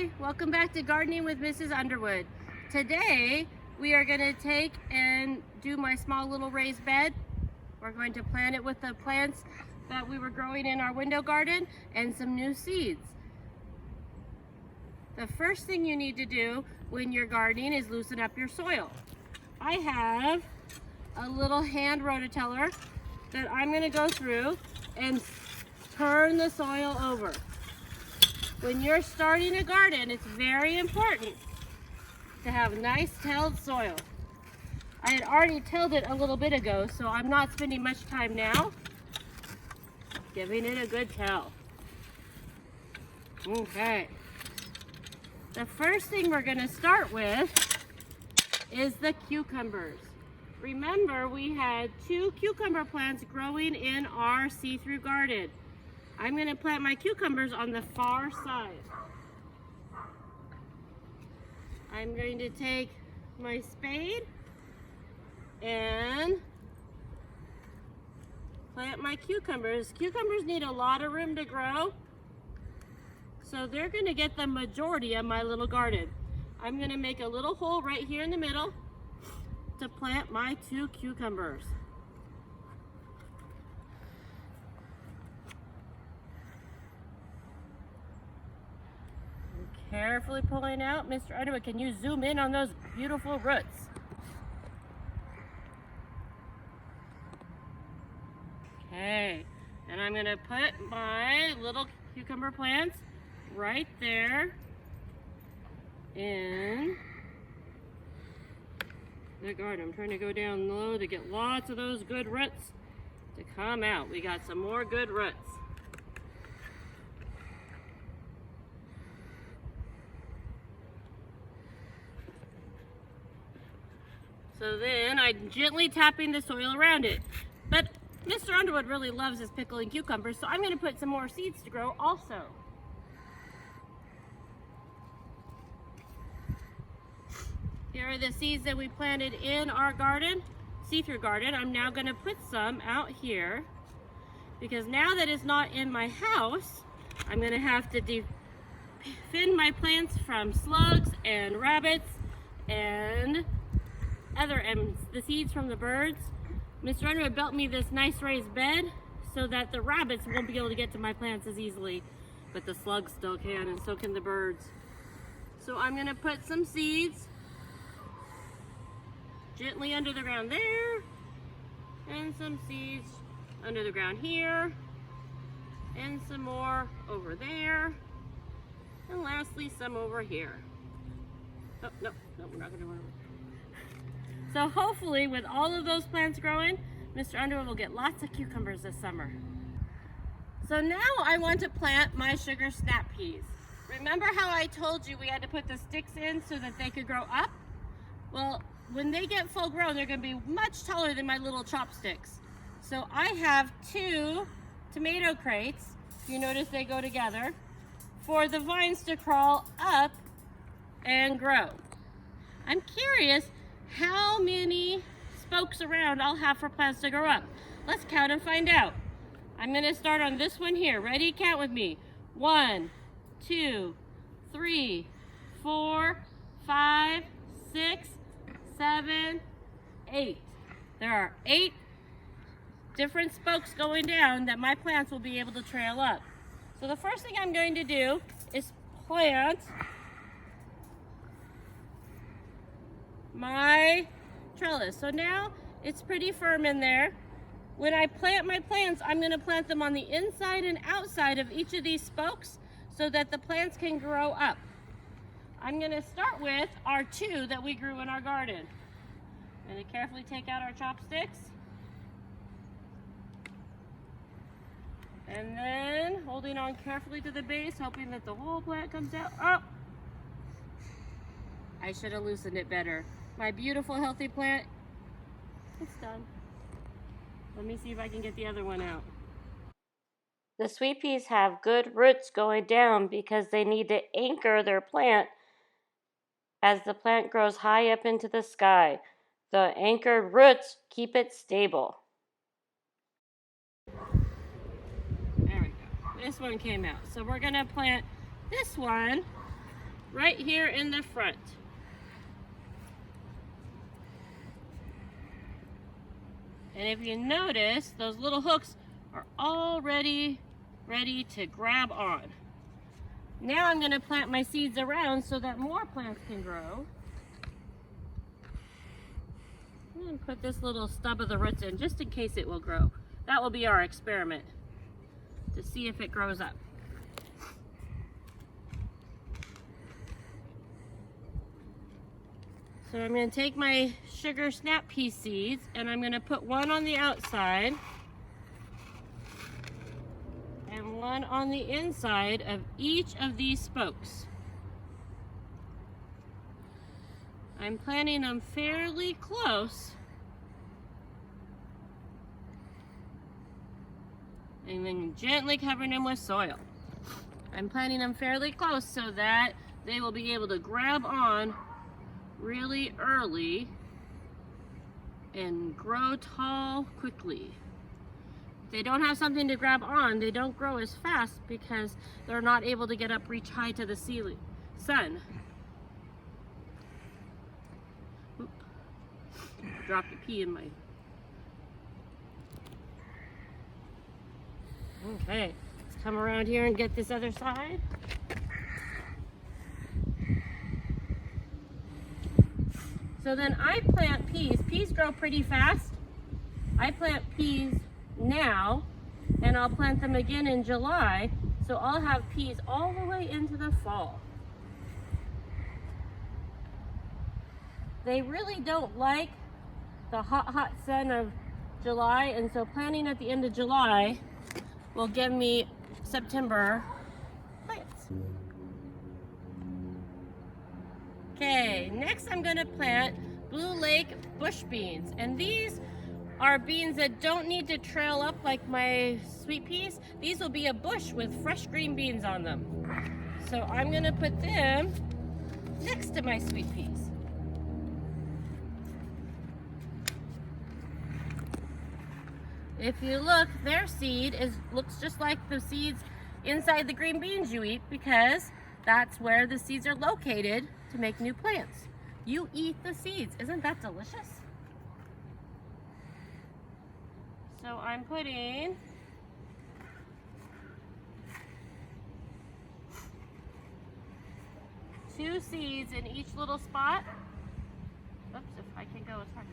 Hi, welcome back to Gardening with Mrs. Underwood. Today we are going to take and do my small little raised bed. We're going to plant it with the plants that we were growing in our window garden and some new seeds. The first thing you need to do when you're gardening is loosen up your soil. I have a little hand rototiller that I'm going to go through and turn the soil over. When you're starting a garden, it's very important to have nice tilled soil. I had already tilled it a little bit ago, so I'm not spending much time now giving it a good till. Okay. The first thing we're going to start with is the cucumbers. Remember, we had 2 cucumber plants growing in our see-through garden. I'm going to plant my cucumbers on the far side. I'm going to take my spade and plant my cucumbers. Cucumbers need a lot of room to grow, so they're going to get the majority of my little garden. I'm going to make a little hole right here in the middle to plant my 2 cucumbers. Carefully pulling out. Mr. Underwood, can you zoom in on those beautiful roots? Okay, and I'm going to put my little cucumber plants right there in the garden. I'm trying to go down low to get lots of those good roots to come out. We got some more good roots. So then I'm gently tapping the soil around it. But Mr. Underwood really loves his pickling cucumbers, so I'm going to put some more seeds to grow also. Here are the seeds that we planted in our garden, see-through garden. I'm now going to put some out here because now that it's not in my house, I'm going to have to defend my plants from slugs and rabbits and the seeds from the birds. Mr. Underwood built me this nice raised bed so that the rabbits won't be able to get to my plants as easily, but the slugs still can, and so can the birds. So I'm going to put some seeds gently under the ground there, and some seeds under the ground here, and some more over there, and lastly some over here. Oh, no, we're not going to do it. So hopefully with all of those plants growing, Mr. Underwood will get lots of cucumbers this summer. So now I want to plant my sugar snap peas. Remember how I told you we had to put the sticks in so that they could grow up? Well, when they get full grown, they're going to be much taller than my little chopsticks. So I have 2 tomato crates, you notice they go together, for the vines to crawl up and grow. I'm curious how many spokes around I'll have for plants to grow up. Let's count and find out. I'm going to start on this one here. Ready? Count with me. 1, 2, 3, 4, 5, 6, 7, 8. There are 8 different spokes going down that my plants will be able to trail up. So the first thing I'm going to do is plant my trellis. So now it's pretty firm in there. When I plant my plants, I'm going to plant them on the inside and outside of each of these spokes so that the plants can grow up. I'm going to start with our 2 that we grew in our garden. I'm going to carefully take out our chopsticks. And then holding on carefully to the base, hoping that the whole plant comes out. Oh! I should have loosened it better. My beautiful healthy plant, it's done. Let me see if I can get the other one out. The sweet peas have good roots going down because they need to anchor their plant as the plant grows high up into the sky. The anchored roots keep it stable. There we go. This one came out. So we're going to plant this one right here in the front. And if you notice, those little hooks are already ready to grab on. Now I'm going to plant my seeds around so that more plants can grow. And put this little stub of the roots in just in case it will grow. That will be our experiment to see if it grows up. So I'm going to take my sugar snap pea seeds and I'm going to put one on the outside and one on the inside of each of these spokes. I'm planting them fairly close and then gently covering them with soil. I'm planting them fairly close so that they will be able to grab on really early and grow tall quickly. If they don't have something to grab on, they don't grow as fast because they're not able to get up, reach high to the sun. Oop. Dropped a pea in my... Okay, let's come around here and get this other side. So then I plant peas. Peas grow pretty fast. I plant peas now, and I'll plant them again in July. So I'll have peas all the way into the fall. They really don't like the hot sun of July, and so planting at the end of July will give me September plants. Okay, next I'm going to plant Blue Lake bush beans, and these are beans that don't need to trail up like my sweet peas. These will be a bush with fresh green beans on them. So I'm going to put them next to my sweet peas. If you look, their seed looks just like the seeds inside the green beans you eat because that's where the seeds are located to make new plants. You eat the seeds. Isn't that delicious? So I'm putting two seeds in each little spot. Oops, if I can go as hard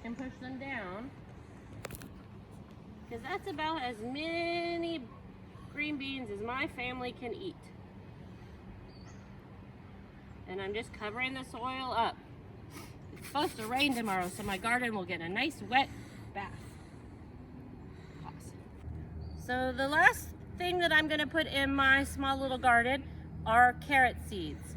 and push them down. Because that's about as many green beans as my family can eat. And I'm just covering the soil up. It's supposed to rain tomorrow, so my garden will get a nice wet bath. Awesome. So the last thing that I'm going to put in my small little garden are carrot seeds.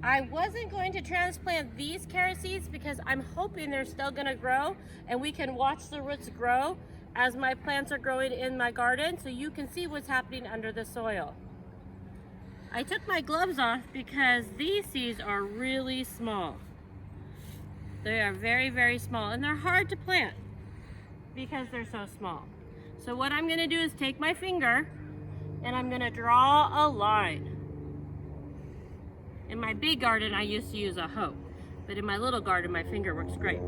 I wasn't going to transplant these carrot seeds because I'm hoping they're still going to grow and we can watch the roots grow as my plants are growing in my garden so you can see what's happening under the soil. I took my gloves off because these seeds are really small. They are very, very small and they're hard to plant because they're so small. So what I'm going to do is take my finger and I'm going to draw a line. In my big garden, I used to use a hoe, but in my little garden, my finger works great.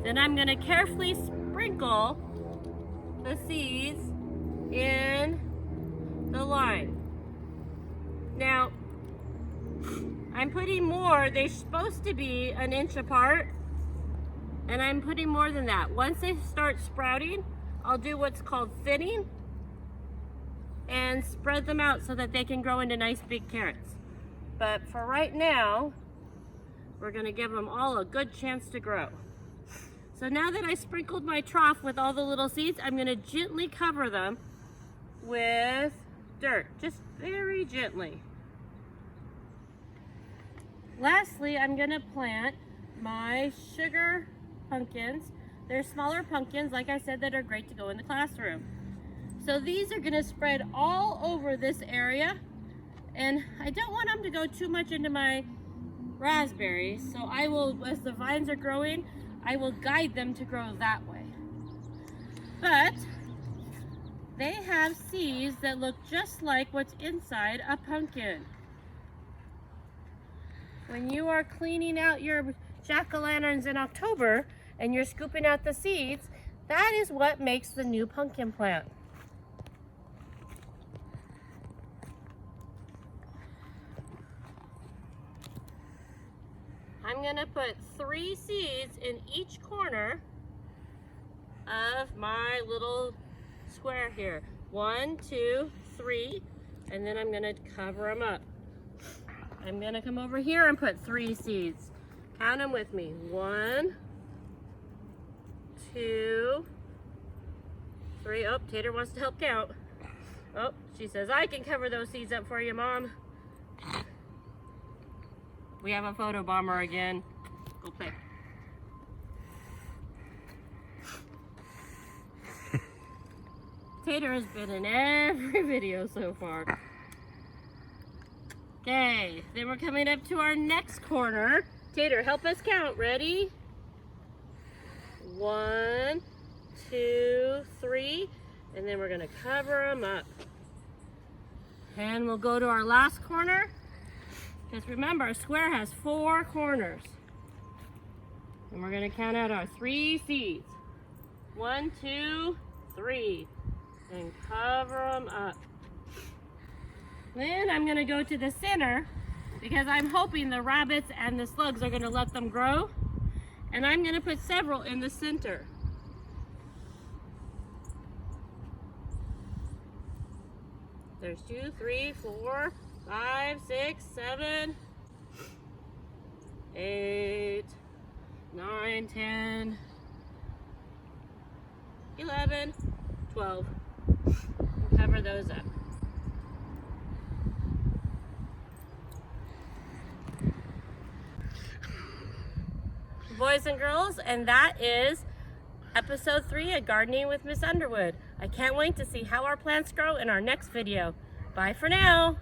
Then I'm going to carefully sprinkle the seeds in the line. Now, I'm putting more. They're supposed to be an inch apart, and I'm putting more than that. Once they start sprouting, I'll do what's called thinning and spread them out so that they can grow into nice big carrots. But for right now, we're going to give them all a good chance to grow. So now that I sprinkled my trough with all the little seeds, I'm going to gently cover them with dirt, just very gently. Lastly, I'm going to plant my sugar pumpkins. They're smaller pumpkins, like I said, that are great to go in the classroom. So these are going to spread all over this area. And I don't want them to go too much into my raspberries, so I will, as the vines are growing, I will guide them to grow that way. But they have seeds that look just like what's inside a pumpkin. When you are cleaning out your jack-o'-lanterns in October and you're scooping out the seeds, that is what makes the new pumpkin plant. I'm gonna put 3 seeds in each corner of my little square here. 1, 2, 3, and then I'm gonna cover them up. I'm gonna come over here and put 3 seeds. Count them with me. 1, 2, 3. Oh, Tater wants to help count. Oh, she says, I can cover those seeds up for you, Mom. We have a photo bomber again. Go play. Tater has been in every video so far. Okay, then we're coming up to our next corner. Tater, help us count. Ready? 1, 2, 3, and then we're gonna cover them up. And we'll go to our last corner. Because remember, a square has 4 corners. And we're gonna count out our 3 seeds. 1, 2, 3. And cover them up. Then I'm gonna go to the center because I'm hoping the rabbits and the slugs are gonna let them grow. And I'm gonna put several in the center. There's 2, 3, 4, 5, 6, 7, 8, 9, 10, 11, 12. Cover those up. Boys and girls, and that is episode 3 of Gardening with Miss Underwood. I can't wait to see how our plants grow in our next video. Bye for now.